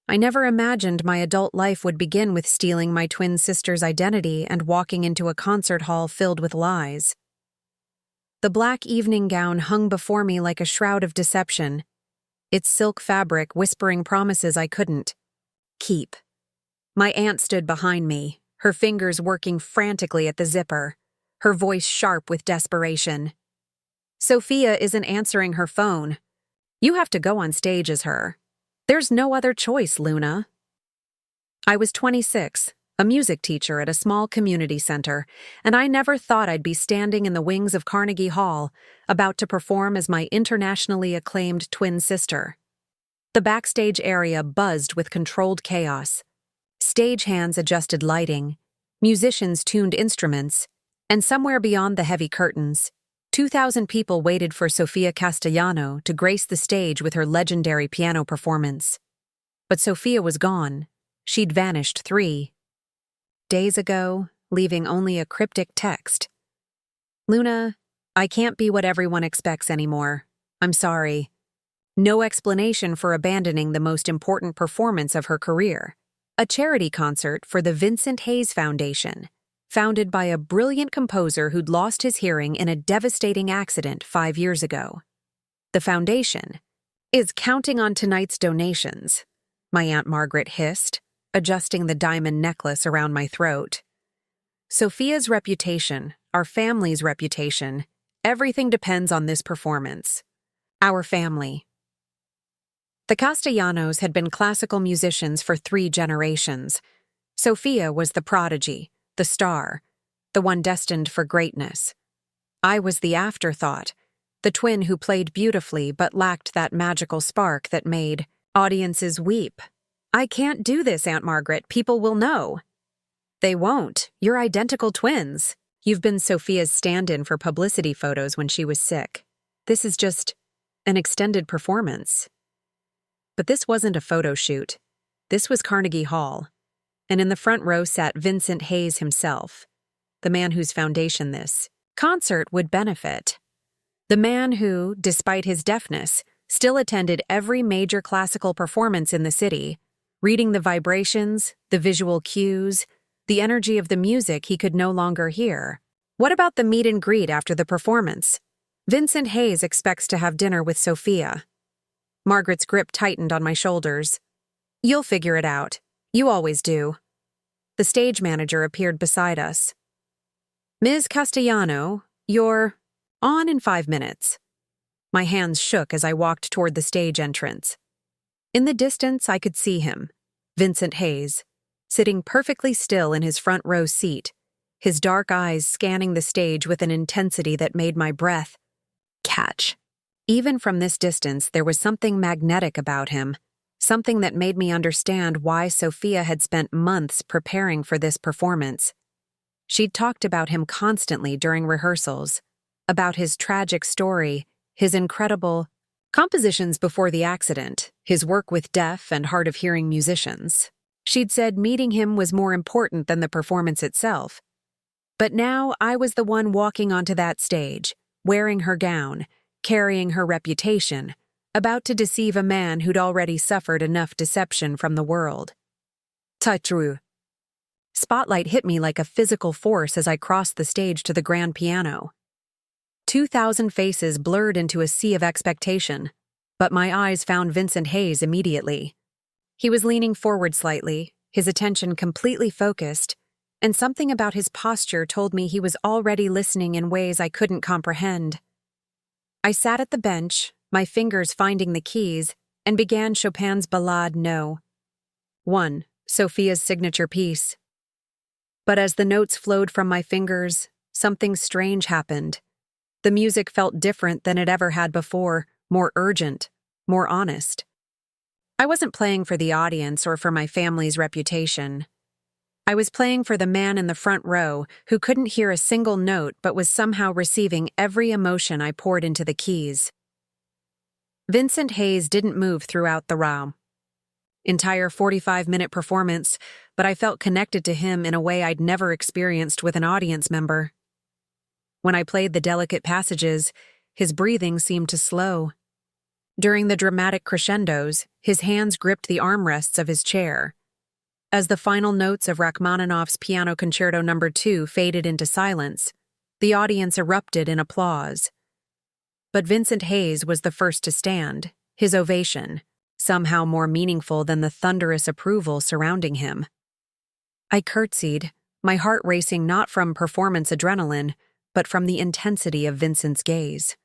I never imagined my adult life would begin with stealing my twin sister's identity and walking into a concert hall filled with lies. The black evening gown hung before me like a shroud of deception, its silk fabric whispering promises I couldn't keep. My aunt stood behind me, her fingers working frantically at the zipper, her voice sharp with desperation. "Sophia isn't answering her phone. You have to go on stage as her. There's no other choice, Luna." I was 26, a music teacher at a small community center, and I never thought I'd be standing in the wings of Carnegie Hall, about to perform as my internationally acclaimed twin sister. The backstage area buzzed with controlled chaos. Stagehands adjusted lighting, musicians tuned instruments, and somewhere beyond the heavy curtains, 2,000 people waited for Sophia Castellano to grace the stage with her legendary piano performance. But Sophia was gone. She'd vanished 3 days ago, leaving only a cryptic text. "Luna, I can't be what everyone expects anymore. I'm sorry." No explanation for abandoning the most important performance of her career, a charity concert for the Vincent Hayes Foundation, founded by a brilliant composer who'd lost his hearing in a devastating accident 5 years ago. "The foundation is counting on tonight's donations," my Aunt Margaret hissed, adjusting the diamond necklace around my throat. "Sophia's reputation, our family's reputation, everything depends on this performance. Our family." The Castellanos had been classical musicians for 3 generations. Sophia was the prodigy, the star, the one destined for greatness. I was the afterthought, the twin who played beautifully but lacked that magical spark that made audiences weep. "I can't do this, Aunt Margaret. People will know." "They won't. You're identical twins. You've been Sophia's stand-in for publicity photos when she was sick. This is just an extended performance." But this wasn't a photo shoot. This was Carnegie Hall, and in the front row sat Vincent Hayes himself, the man whose foundation this concert would benefit. The man who, despite his deafness, still attended every major classical performance in the city, reading the vibrations, the visual cues, the energy of the music he could no longer hear. What about the meet and greet after the performance? Vincent Hayes expects to have dinner with Sophia. Margaret's grip tightened on my shoulders. "You'll figure it out. You always do." The stage manager appeared beside us. "Ms. Castellano, you're on in 5 minutes." My hands shook as I walked toward the stage entrance. In the distance, I could see him, Vincent Hayes, sitting perfectly still in his front row seat, his dark eyes scanning the stage with an intensity that made my breath catch. Even from this distance, there was something magnetic about him, something that made me understand why Sophia had spent months preparing for this performance. She'd talked about him constantly during rehearsals, about his tragic story, his incredible compositions before the accident, his work with deaf and hard-of-hearing musicians. She'd said meeting him was more important than the performance itself. But now I was the one walking onto that stage, wearing her gown, carrying her reputation, about to deceive a man who'd already suffered enough deception from the world. "Taitru." Spotlight hit me like a physical force as I crossed the stage to the grand piano. 2,000 faces blurred into a sea of expectation, but my eyes found Vincent Hayes immediately. He was leaning forward slightly, his attention completely focused, and something about his posture told me he was already listening in ways I couldn't comprehend. I sat at the bench, my fingers finding the keys, and began Chopin's Ballade No. 1, Sophia's signature piece. But as the notes flowed from my fingers, something strange happened. The music felt different than it ever had before, more urgent, more honest. I wasn't playing for the audience or for my family's reputation. I was playing for the man in the front row who couldn't hear a single note but was somehow receiving every emotion I poured into the keys. Vincent Hayes didn't move throughout the entire 45-minute performance, but I felt connected to him in a way I'd never experienced with an audience member. When I played the delicate passages, his breathing seemed to slow. During the dramatic crescendos, his hands gripped the armrests of his chair. As the final notes of Rachmaninoff's Piano Concerto No. 2 faded into silence, the audience erupted in applause. But Vincent Hayes was the first to stand, his ovation, somehow more meaningful than the thunderous approval surrounding him. I curtsied, my heart racing not from performance adrenaline, but from the intensity of Vincent's gaze.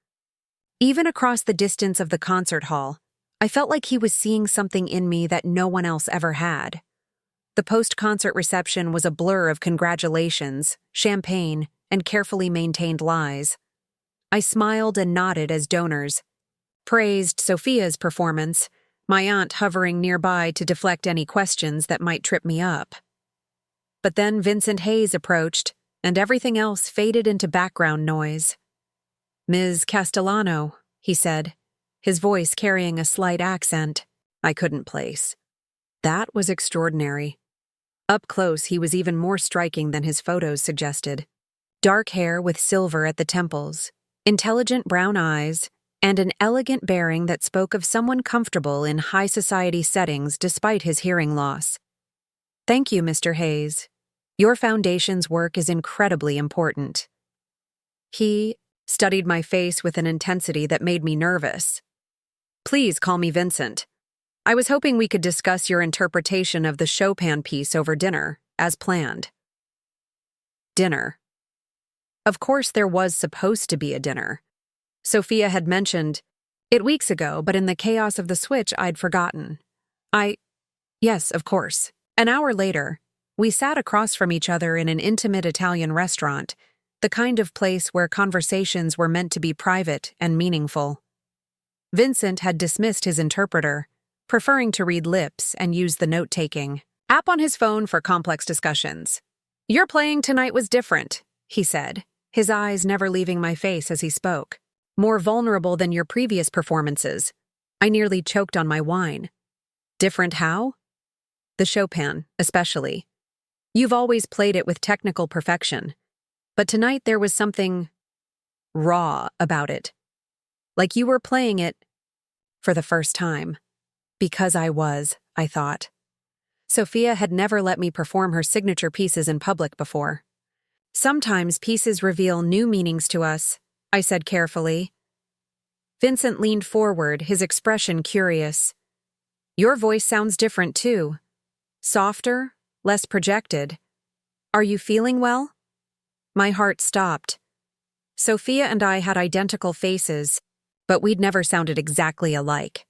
Even across the distance of the concert hall, I felt like he was seeing something in me that no one else ever had. The post-concert reception was a blur of congratulations, champagne, and carefully maintained lies. I smiled and nodded as donors praised Sophia's performance, my aunt hovering nearby to deflect any questions that might trip me up. But then Vincent Hayes approached, and everything else faded into background noise. "Ms. Castellano," he said, his voice carrying a slight accent I couldn't place. That was extraordinary. Up close, he was even more striking than his photos suggested. Dark hair with silver at the temples, intelligent brown eyes, and an elegant bearing that spoke of someone comfortable in high society settings despite his hearing loss. "Thank you, Mr. Hayes. Your foundation's work is incredibly important." He studied my face with an intensity that made me nervous. "Please call me Vincent. I was hoping we could discuss your interpretation of the Chopin piece over dinner, as planned." Dinner. Of course, there was supposed to be a dinner. Sophia had mentioned it weeks ago, but in the chaos of the switch, I'd forgotten. Yes, of course. An hour later, we sat across from each other in an intimate Italian restaurant, the kind of place where conversations were meant to be private and meaningful. Vincent had dismissed his interpreter, preferring to read lips and use the note-taking app on his phone for complex discussions. "Your playing tonight was different," he said, his eyes never leaving my face as he spoke. "More vulnerable than your previous performances." I nearly choked on my wine. "Different how?" "The Chopin, especially. You've always played it with technical perfection, but tonight there was something raw about it. Like you were playing it for the first time." Because I was, I thought. Sophia had never let me perform her signature pieces in public before. "Sometimes pieces reveal new meanings to us," I said carefully. Vincent leaned forward, his expression curious. "Your voice sounds different too. Softer, less projected. Are you feeling well?" My heart stopped. Sophia and I had identical faces, but we'd never sounded exactly alike.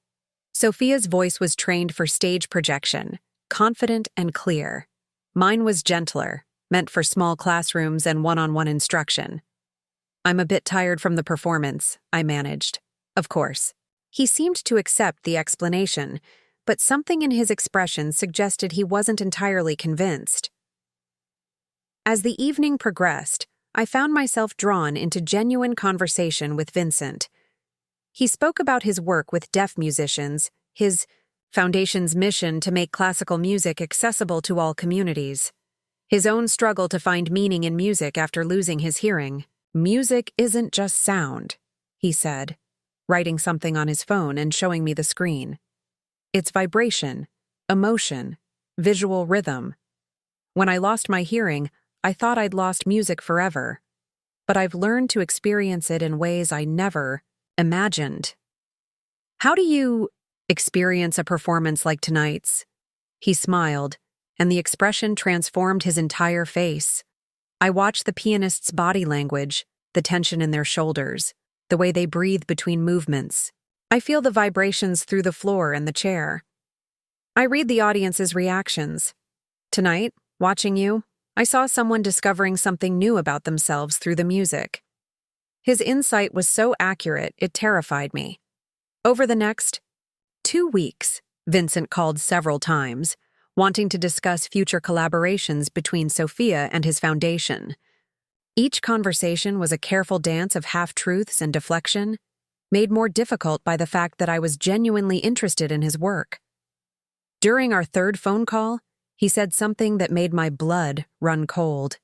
Sophia's voice was trained for stage projection, confident and clear. Mine was gentler, meant for small classrooms and one-on-one instruction. "I'm a bit tired from the performance," I managed. Of course. He seemed to accept the explanation, but something in his expression suggested he wasn't entirely convinced. As the evening progressed, I found myself drawn into genuine conversation with Vincent. He spoke about his work with deaf musicians, his foundation's mission to make classical music accessible to all communities, his own struggle to find meaning in music after losing his hearing. "Music isn't just sound," he said, writing something on his phone and showing me the screen. "It's vibration, emotion, visual rhythm. When I lost my hearing, I thought I'd lost music forever, but I've learned to experience it in ways I never imagined." "How do you experience a performance like tonight's?" He smiled, and the expression transformed his entire face. I watched the pianist's body language, the tension in their shoulders, the way they breathe between movements. I feel the vibrations through the floor and the chair. I read the audience's reactions. Tonight, watching you, I saw someone discovering something new about themselves through the music. His insight was so accurate, it terrified me. Over the next 2 weeks, Vincent called several times, wanting to discuss future collaborations between Sophia and his foundation. Each conversation was a careful dance of half-truths and deflection, made more difficult by the fact that I was genuinely interested in his work. During our third phone call, he said something that made my blood run cold.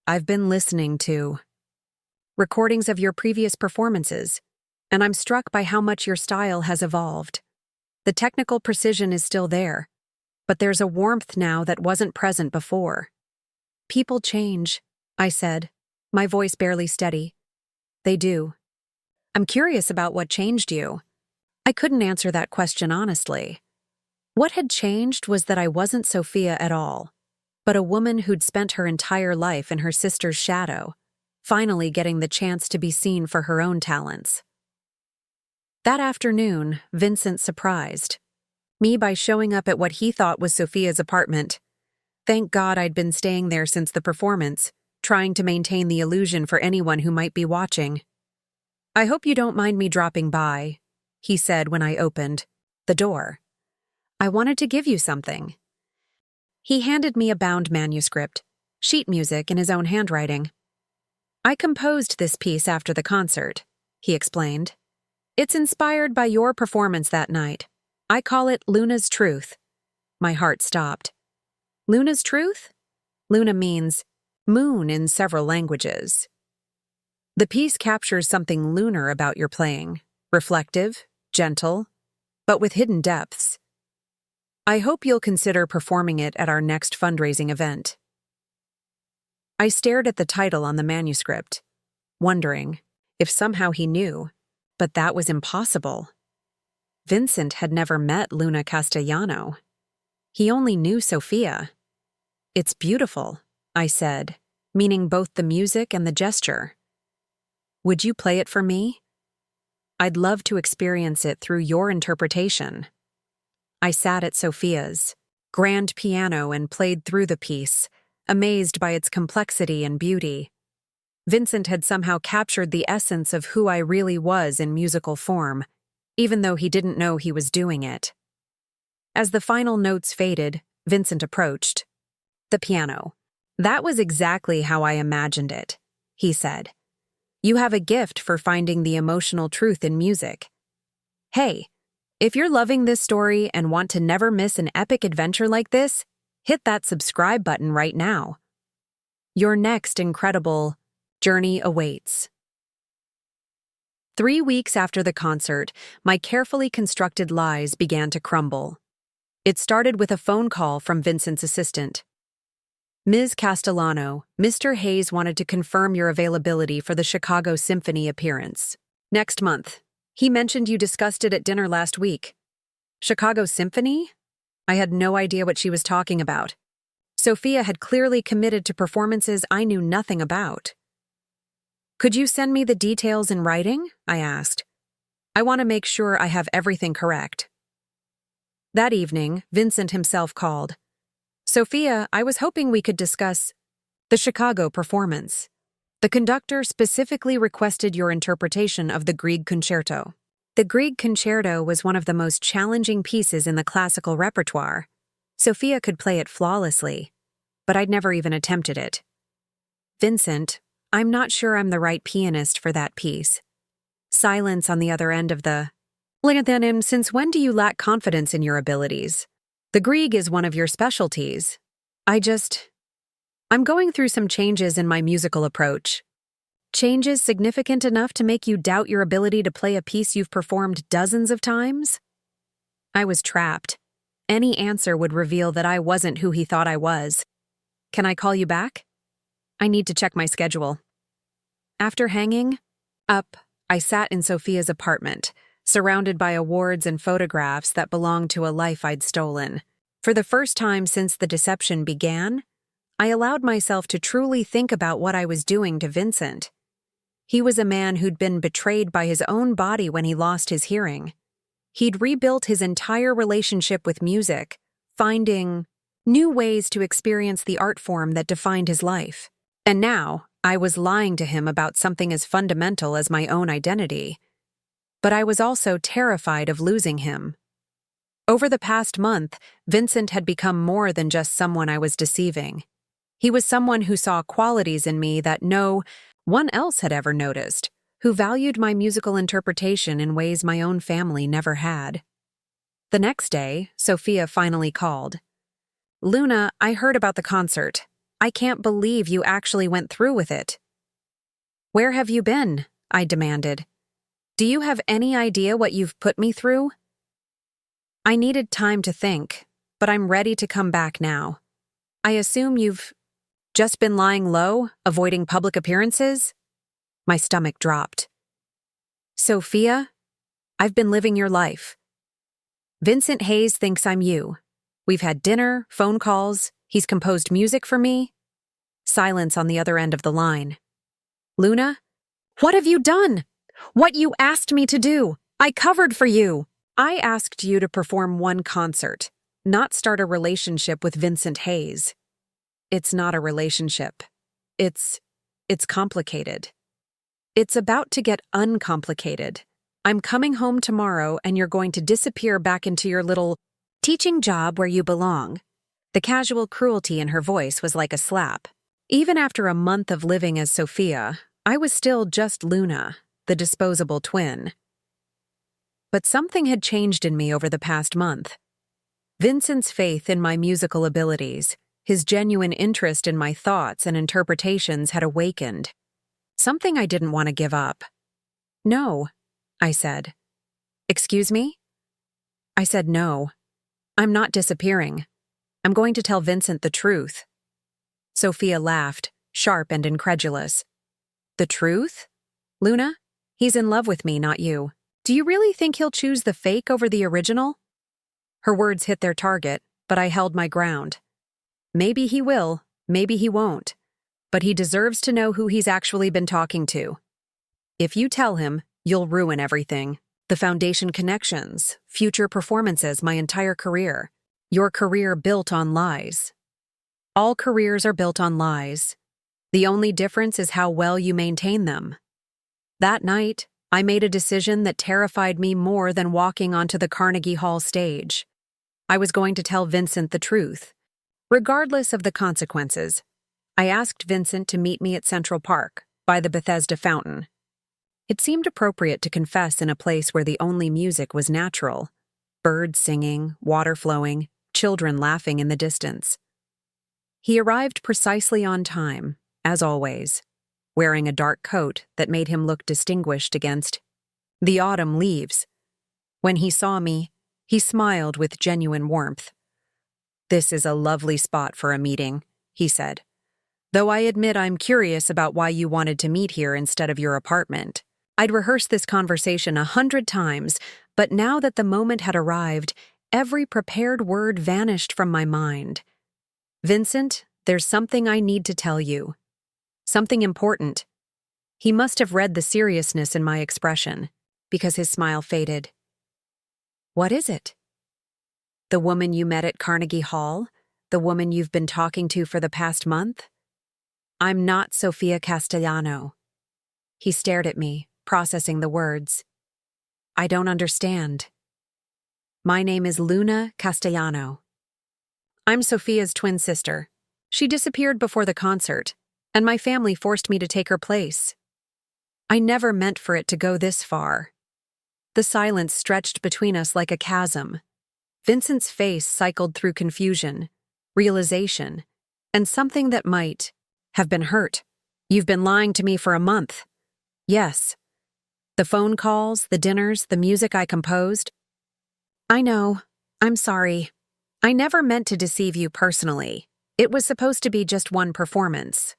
"I've been listening to recordings of your previous performances, and I'm struck by how much your style has evolved. The technical precision is still there, but there's a warmth now that wasn't present before. People change, I said, my voice barely steady. They do. I'm curious about what changed you. I couldn't answer that question honestly. What had changed was that I wasn't Sophia at all, but a woman who'd spent her entire life in her sister's shadow, finally getting the chance to be seen for her own talents. That afternoon, Vincent surprised me by showing up at what he thought was Sophia's apartment. Thank God I'd been staying there since the performance, trying to maintain the illusion for anyone who might be watching. I hope you don't mind me dropping by, he said when I opened the door. I wanted to give you something. He handed me a bound manuscript, sheet music in his own handwriting. I composed this piece after the concert, he explained. It's inspired by your performance that night. I call it Luna's Truth. My heart stopped. Luna's Truth? Luna means moon in several languages. The piece captures something lunar about your playing, reflective, gentle, but with hidden depths. I hope you'll consider performing it at our next fundraising event. I stared at the title on the manuscript, wondering if somehow he knew, but that was impossible. Vincent had never met Luna Castellano. He only knew Sophia. It's beautiful, I said, meaning both the music and the gesture. Would you play it for me? I'd love to experience it through your interpretation. I sat at Sophia's grand piano and played through the piece, amazed by its complexity and beauty. Vincent had somehow captured the essence of who I really was in musical form, even though he didn't know he was doing it. As the final notes faded, Vincent approached the piano. That was exactly how I imagined it, he said. You have a gift for finding the emotional truth in music. Hey, if you're loving this story and want to never miss an epic adventure like this, hit that subscribe button right now. Your next incredible journey awaits. 3 weeks after the concert, my carefully constructed lies began to crumble. It started with a phone call from Vincent's assistant. Ms. Castellano, Mr. Hayes wanted to confirm your availability for the Chicago Symphony appearance. Next month. He mentioned you discussed it at dinner last week. Chicago Symphony? I had no idea what she was talking about. Sophia had clearly committed to performances I knew nothing about. Could you send me the details in writing? I asked. I want to make sure I have everything correct. That evening, Vincent himself called. Sophia, I was hoping we could discuss the Chicago performance. The conductor specifically requested your interpretation of the Grieg Concerto. The Grieg Concerto was one of the most challenging pieces in the classical repertoire. Sophia could play it flawlessly, but I'd never even attempted it. Vincent, I'm not sure I'm the right pianist for that piece. Silence on the other end of the line. Since when do you lack confidence in your abilities? The Grieg is one of your specialties. I'm going through some changes in my musical approach. Changes significant enough to make you doubt your ability to play a piece you've performed dozens of times? I was trapped. Any answer would reveal that I wasn't who he thought I was. Can I call you back? I need to check my schedule. After hanging up, I sat in Sophia's apartment, surrounded by awards and photographs that belonged to a life I'd stolen. For the first time since the deception began, I allowed myself to truly think about what I was doing to Vincent. He was a man who'd been betrayed by his own body when he lost his hearing. He'd rebuilt his entire relationship with music, finding new ways to experience the art form that defined his life. And now, I was lying to him about something as fundamental as my own identity. But I was also terrified of losing him. Over the past month, Vincent had become more than just someone I was deceiving. He was someone who saw qualities in me that no one else had ever noticed, who valued my musical interpretation in ways my own family never had. The next day, Sophia finally called. Luna, I heard about the concert. I can't believe you actually went through with it. Where have you been? I demanded. Do you have any idea what you've put me through? I needed time to think, but I'm ready to come back now. I assume you've just been lying low, avoiding public appearances? My stomach dropped. Sophia, I've been living your life. Vincent Hayes thinks I'm you. We've had dinner, phone calls, he's composed music for me. Silence on the other end of the line. Luna, what have you done? What you asked me to do. I covered for you. I asked you to perform one concert, not start a relationship with Vincent Hayes. It's not a relationship. It's complicated. It's about to get uncomplicated. I'm coming home tomorrow and you're going to disappear back into your little teaching job where you belong. The casual cruelty in her voice was like a slap. Even after a month of living as Sophia, I was still just Luna, the disposable twin. But something had changed in me over the past month. Vincent's faith in my musical abilities, his genuine interest in my thoughts and interpretations had awakened. Something I didn't want to give up. No, I said. Excuse me? I said no. I'm not disappearing. I'm going to tell Vincent the truth. Sophia laughed, sharp and incredulous. The truth? Luna? He's in love with me, not you. Do you really think he'll choose the fake over the original? Her words hit their target, but I held my ground. Maybe he will, maybe he won't. But he deserves to know who he's actually been talking to. If you tell him, you'll ruin everything. The foundation connections, future performances, my entire career. Your career built on lies. All careers are built on lies. The only difference is how well you maintain them. That night, I made a decision that terrified me more than walking onto the Carnegie Hall stage. I was going to tell Vincent the truth. Regardless of the consequences, I asked Vincent to meet me at Central Park, by the Bethesda fountain. It seemed appropriate to confess in a place where the only music was natural. Birds singing, water flowing, children laughing in the distance. He arrived precisely on time, as always, wearing a dark coat that made him look distinguished against the autumn leaves. When he saw me, he smiled with genuine warmth. "This is a lovely spot for a meeting," he said. "Though I admit I'm curious about why you wanted to meet here instead of your apartment. I'd rehearsed this conversation 100 times, but now that the moment had arrived, every prepared word vanished from my mind. Vincent, there's something I need to tell you. Something important." He must have read the seriousness in my expression, because his smile faded. "What is it?" "The woman you met at Carnegie Hall? The woman you've been talking to for the past month? I'm not Sophia Castellano." He stared at me, processing the words. "I don't understand." "My name is Luna Castellano. I'm Sophia's twin sister. She disappeared before the concert, and my family forced me to take her place. I never meant for it to go this far." The silence stretched between us like a chasm. Vincent's face cycled through confusion, realization, and something that might have been hurt. "You've been lying to me for a month." "Yes. The phone calls, the dinners, the music I composed." "I know. I'm sorry. I never meant to deceive you personally. It was supposed to be just one performance."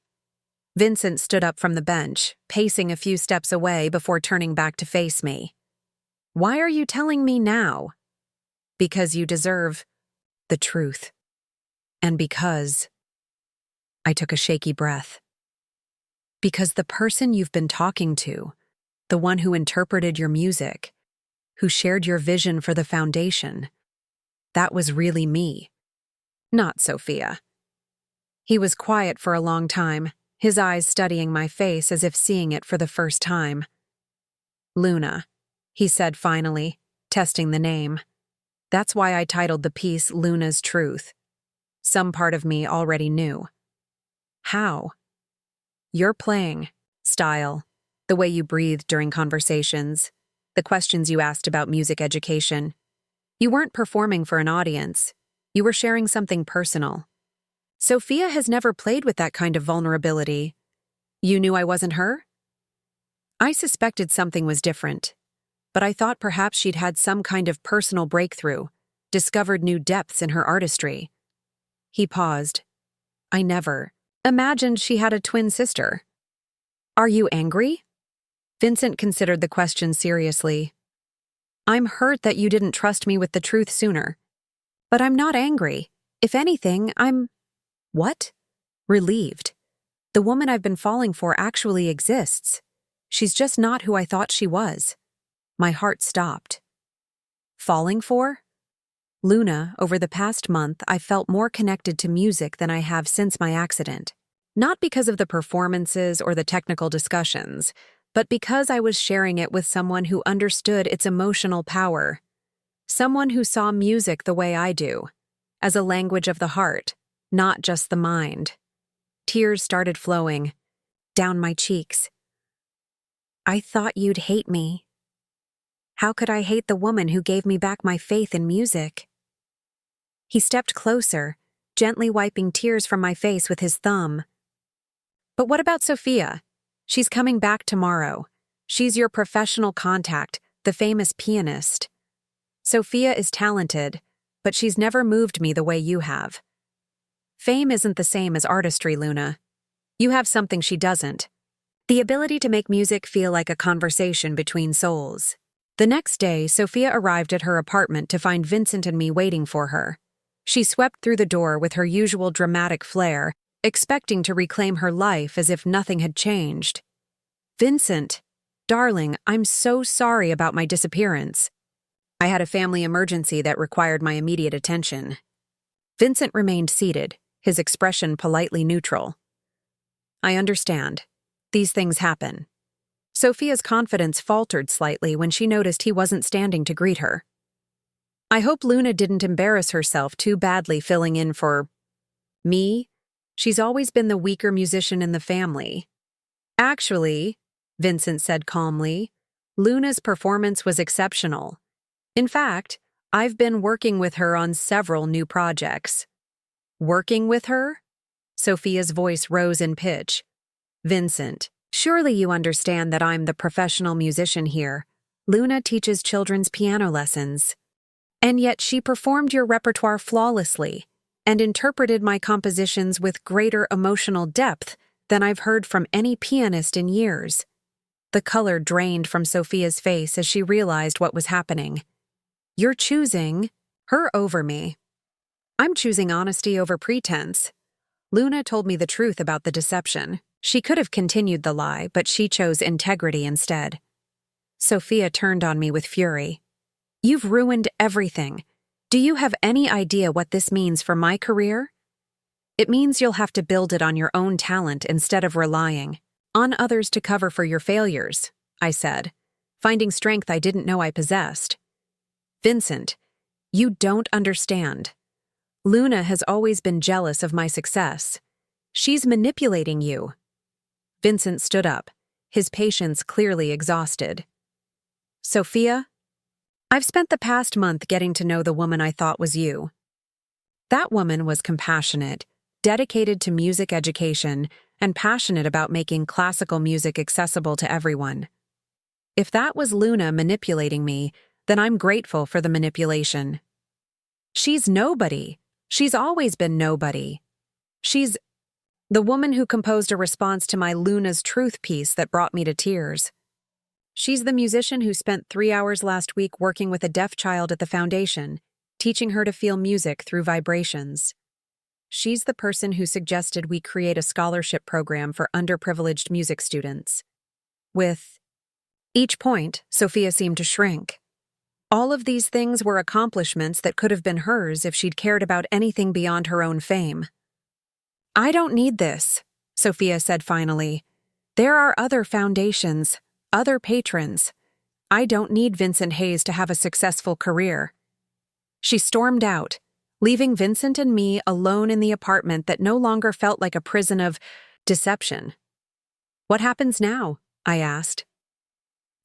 Vincent stood up from the bench, pacing a few steps away before turning back to face me. "Why are you telling me now?" "Because you deserve the truth. And because—" I took a shaky breath. "Because the person you've been talking to, the one who interpreted your music, who shared your vision for the foundation, that was really me, not Sophia." He was quiet for a long time, his eyes studying my face as if seeing it for the first time. "Luna," he said finally, testing the name. That's why I titled the piece Luna's Truth. Some part of me already knew. "How?" "Your playing, style, the way you breathed during conversations, the questions you asked about music education. You weren't performing for an audience. You were sharing something personal. Sophia has never played with that kind of vulnerability. You knew I wasn't her?" I suspected something was different, but I thought perhaps she'd had some kind of personal breakthrough, discovered new depths in her artistry. He paused. I never imagined she had a twin sister. Are you angry? Vincent considered the question seriously. I'm hurt that you didn't trust me with the truth sooner. But I'm not angry. If anything, I'm… What? Relieved. The woman I've been falling for actually exists. She's just not who I thought she was. My heart stopped. Falling for? Luna, over the past month, I felt more connected to music than I have since my accident. Not because of the performances or the technical discussions, but because I was sharing it with someone who understood its emotional power. Someone who saw music the way I do, as a language of the heart, not just the mind. Tears started flowing down my cheeks. I thought you'd hate me. How could I hate the woman who gave me back my faith in music? He stepped closer, gently wiping tears from my face with his thumb. But what about Sophia? She's coming back tomorrow. She's your professional contact, the famous pianist. Sophia is talented, but she's never moved me the way you have. Fame isn't the same as artistry, Luna. You have something she doesn't. The ability to make music feel like a conversation between souls. The next day, Sophia arrived at her apartment to find Vincent and me waiting for her. She swept through the door with her usual dramatic flair, expecting to reclaim her life as if nothing had changed. Vincent, darling, I'm so sorry about my disappearance. I had a family emergency that required my immediate attention. Vincent remained seated, his expression politely neutral. I understand. These things happen. Sophia's confidence faltered slightly when she noticed he wasn't standing to greet her. I hope Luna didn't embarrass herself too badly filling in for… me? She's always been the weaker musician in the family. Actually, Vincent said calmly, Luna's performance was exceptional. In fact, I've been working with her on several new projects. Working with her? Sophia's voice rose in pitch. Vincent, surely you understand that I'm the professional musician here. Luna teaches children's piano lessons. And yet she performed your repertoire flawlessly and interpreted my compositions with greater emotional depth than I've heard from any pianist in years. The color drained from Sophia's face as she realized what was happening. You're choosing her over me. I'm choosing honesty over pretense. Luna told me the truth about the deception. She could have continued the lie, but she chose integrity instead. Sophia turned on me with fury. You've ruined everything. Do you have any idea what this means for my career? It means you'll have to build it on your own talent instead of relying on others to cover for your failures, I said, finding strength I didn't know I possessed. Vincent, you don't understand. Luna has always been jealous of my success. She's manipulating you. Vincent stood up, his patience clearly exhausted. Sophia, I've spent the past month getting to know the woman I thought was you. That woman was compassionate, dedicated to music education, and passionate about making classical music accessible to everyone. If that was Luna manipulating me, then I'm grateful for the manipulation. She's nobody. She's always been nobody. She's the woman who composed a response to my Luna's Truth piece that brought me to tears. She's the musician who spent 3 hours last week working with a deaf child at the foundation, teaching her to feel music through vibrations. She's the person who suggested we create a scholarship program for underprivileged music students. With each point, Sophia seemed to shrink. All of these things were accomplishments that could have been hers if she'd cared about anything beyond her own fame. I don't need this, Sophia said finally. There are other foundations, other patrons. I don't need Vincent Hayes to have a successful career. She stormed out, leaving Vincent and me alone in the apartment that no longer felt like a prison of deception. What happens now? I asked.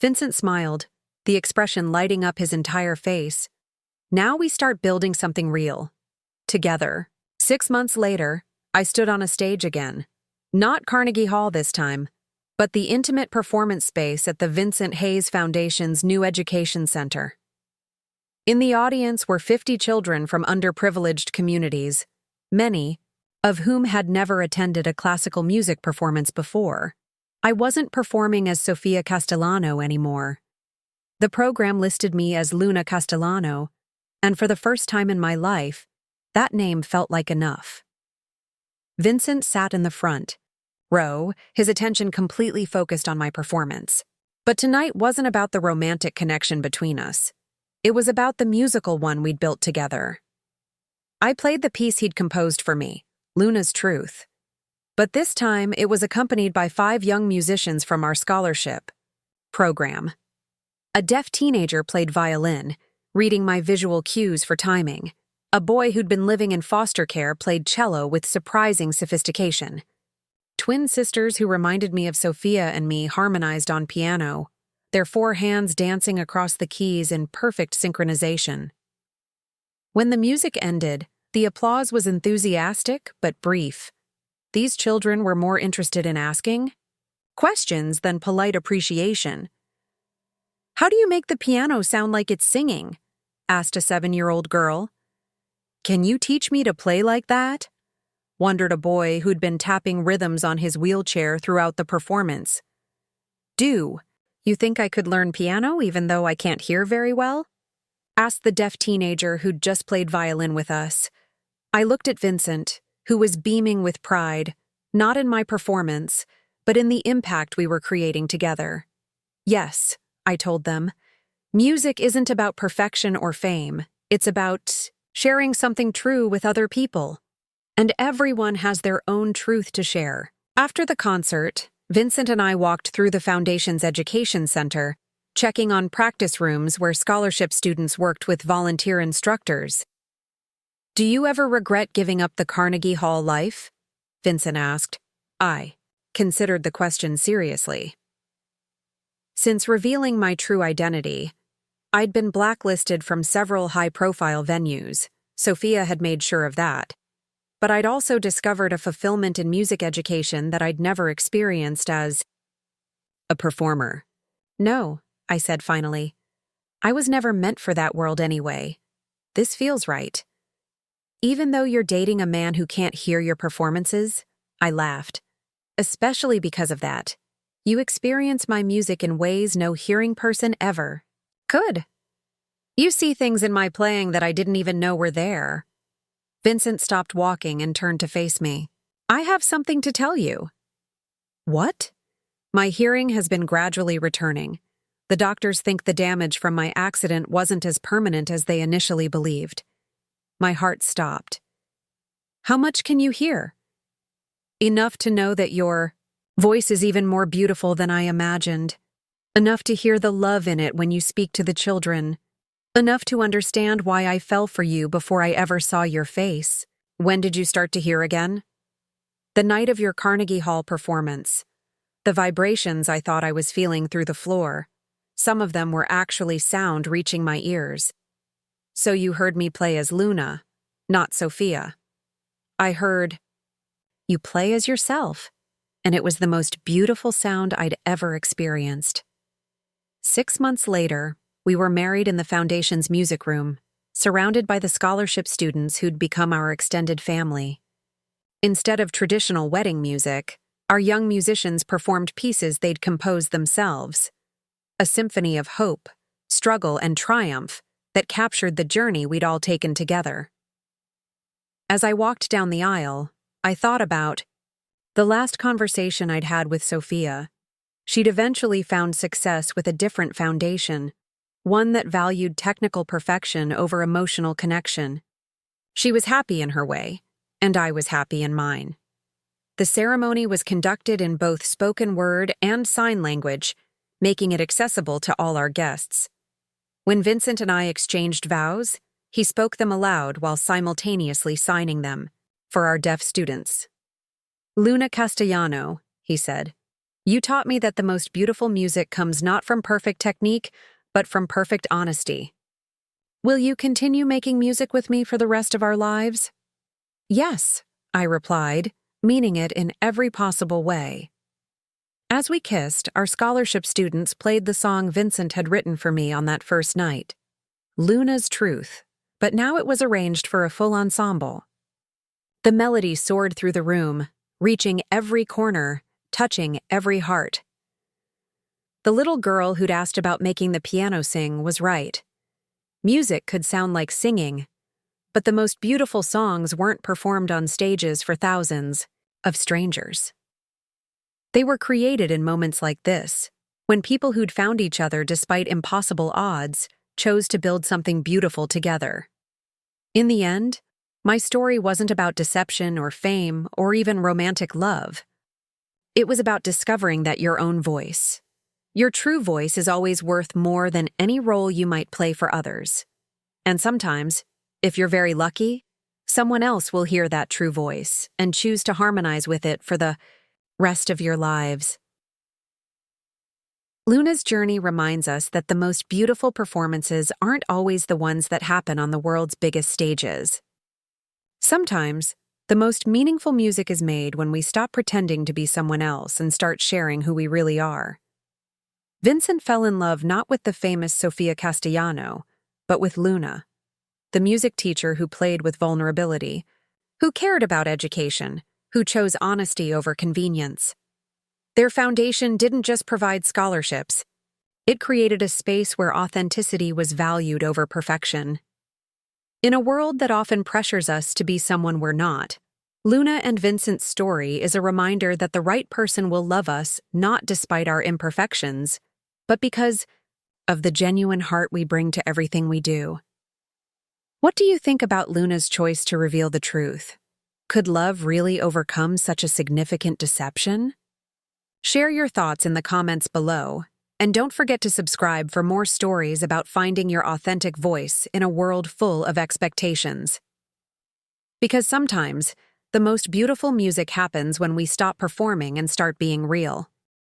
Vincent smiled, the expression lighting up his entire face. Now we start building something real. Together. 6 months later, I stood on a stage again. Not Carnegie Hall this time, but the intimate performance space at the Vincent Hayes Foundation's new education center. In the audience were 50 children from underprivileged communities, many of whom had never attended a classical music performance before. I wasn't performing as Sophia Castellano anymore. The program listed me as Luna Castellano, and for the first time in my life, that name felt like enough. Vincent sat in the front row, his attention completely focused on my performance. But tonight wasn't about the romantic connection between us. It was about the musical one we'd built together. I played the piece he'd composed for me, Luna's Truth. But this time, it was accompanied by 5 young musicians from our scholarship program. A deaf teenager played violin, reading my visual cues for timing. A boy who'd been living in foster care played cello with surprising sophistication. Twin sisters who reminded me of Sophia and me harmonized on piano, their 4 hands dancing across the keys in perfect synchronization. When the music ended, the applause was enthusiastic but brief. These children were more interested in asking questions than polite appreciation. "How do you make the piano sound like it's singing?" asked a 7-year-old girl. "Can you teach me to play like that?" wondered a boy who'd been tapping rhythms on his wheelchair throughout the performance. "Do you think I could learn piano even though I can't hear very well?" asked the deaf teenager who'd just played violin with us. I looked at Vincent, who was beaming with pride, not in my performance, but in the impact we were creating together. "Yes," I told them, "music isn't about perfection or fame. It's about sharing something true with other people. And everyone has their own truth to share." After the concert, Vincent and I walked through the Foundation's education center, checking on practice rooms where scholarship students worked with volunteer instructors. "Do you ever regret giving up the Carnegie Hall life?" Vincent asked. I considered the question seriously. Since revealing my true identity, I'd been blacklisted from several high-profile venues. Sophia had made sure of that. But I'd also discovered a fulfillment in music education that I'd never experienced as a performer. "No," I said finally. "I was never meant for that world anyway. This feels right." "Even though you're dating a man who can't hear your performances?" I laughed. "Especially because of that. You experience my music in ways no hearing person ever could. You see things in my playing that I didn't even know were there." Vincent stopped walking and turned to face me. "I have something to tell you." "What?" "My hearing has been gradually returning. The doctors think the damage from my accident wasn't as permanent as they initially believed." My heart stopped. "How much can you hear?" "Enough to know that your voice is even more beautiful than I imagined. Enough to hear the love in it when you speak to the children. Enough to understand why I fell for you before I ever saw your face." "When did you start to hear again?" "The night of your Carnegie Hall performance. The vibrations I thought I was feeling through the floor. Some of them were actually sound reaching my ears." "So you heard me play as Luna, not Sophia." "I heard you play as yourself, and it was the most beautiful sound I'd ever experienced." 6 months later, we were married in the Foundation's music room, surrounded by the scholarship students who'd become our extended family. Instead of traditional wedding music, our young musicians performed pieces they'd composed themselves. A symphony of hope, struggle, and triumph that captured the journey we'd all taken together. As I walked down the aisle, I thought about the last conversation I'd had with Sophia. She'd eventually found success with a different foundation, one that valued technical perfection over emotional connection. She was happy in her way, and I was happy in mine. The ceremony was conducted in both spoken word and sign language, making it accessible to all our guests. When Vincent and I exchanged vows, he spoke them aloud while simultaneously signing them for our deaf students. "Luna Castellano," he said, "you taught me that the most beautiful music comes not from perfect technique, but from perfect honesty. Will you continue making music with me for the rest of our lives?" "Yes," I replied, meaning it in every possible way. As we kissed, our scholarship students played the song Vincent had written for me on that first night, Luna's Truth, but now it was arranged for a full ensemble. The melody soared through the room, reaching every corner, touching every heart. The little girl who'd asked about making the piano sing was right. Music could sound like singing, but the most beautiful songs weren't performed on stages for thousands of strangers. They were created in moments like this, when people who'd found each other despite impossible odds chose to build something beautiful together. In the end, my story wasn't about deception or fame or even romantic love. It was about discovering that your own voice, your true voice, is always worth more than any role you might play for others. And sometimes, if you're very lucky, someone else will hear that true voice and choose to harmonize with it for the rest of your lives. Luna's journey reminds us that the most beautiful performances aren't always the ones that happen on the world's biggest stages. Sometimes, the most meaningful music is made when we stop pretending to be someone else and start sharing who we really are. Vincent fell in love not with the famous Sophia Castellano, but with Luna, the music teacher who played with vulnerability, who cared about education, who chose honesty over convenience. Their foundation didn't just provide scholarships. It created a space where authenticity was valued over perfection. In a world that often pressures us to be someone we're not, Luna and Vincent's story is a reminder that the right person will love us not despite our imperfections, but because of the genuine heart we bring to everything we do. What do you think about Luna's choice to reveal the truth? Could love really overcome such a significant deception? Share your thoughts in the comments below, and don't forget to subscribe for more stories about finding your authentic voice in a world full of expectations. Because sometimes, the most beautiful music happens when we stop performing and start being real.